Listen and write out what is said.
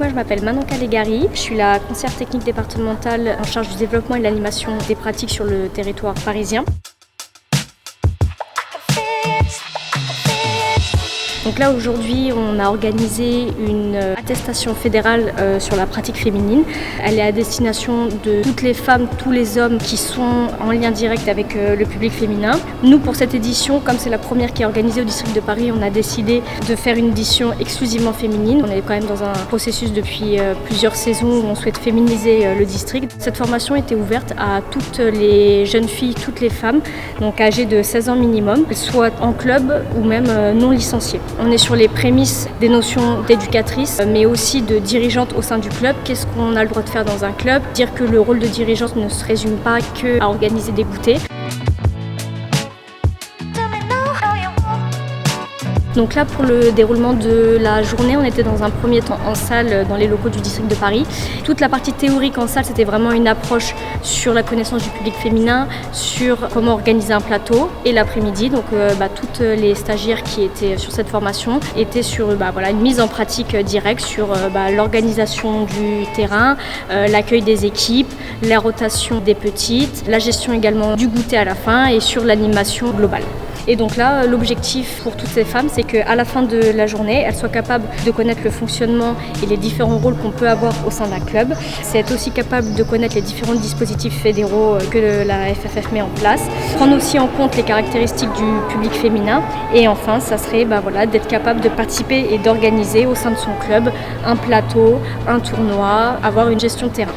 Moi, je m'appelle Manon Calegari, je suis la conseillère technique départementale en charge du développement et de l'animation des pratiques sur le territoire parisien. Donc là aujourd'hui on a organisé une attestation fédérale sur la pratique féminine. Elle est à destination de toutes les femmes, tous les hommes qui sont en lien direct avec le public féminin. Nous pour cette édition, comme c'est la première qui est organisée au district de Paris, on a décidé de faire une édition exclusivement féminine. On est quand même dans un processus depuis plusieurs saisons où on souhaite féminiser le district. Cette formation était ouverte à toutes les jeunes filles, toutes les femmes, donc âgées de 16 ans minimum, soit en club ou même non licenciées. On est sur les prémices des notions d'éducatrice, mais aussi de dirigeante au sein du club. Qu'est-ce qu'on a le droit de faire dans un club? Dire que le rôle de dirigeante ne se résume pas qu'à organiser des goûters. Donc là, pour le déroulement de la journée, on était dans un premier temps en salle dans les locaux du district de Paris. Toute la partie théorique en salle, c'était vraiment une approche sur la connaissance du public féminin, sur comment organiser un plateau. Et l'après-midi, donc toutes les stagiaires qui étaient sur cette formation étaient sur une mise en pratique directe sur l'organisation du terrain, l'accueil des équipes, la rotation des petites, la gestion également du goûter à la fin et sur l'animation globale. Et donc là, l'objectif pour toutes ces femmes, c'est qu'à la fin de la journée, elles soient capables de connaître le fonctionnement et les différents rôles qu'on peut avoir au sein d'un club. C'est être aussi capable de connaître les différents dispositifs fédéraux que la FFF met en place. Prendre aussi en compte les caractéristiques du public féminin. Et enfin, ça serait d'être capable de participer et d'organiser au sein de son club un plateau, un tournoi, avoir une gestion de terrain.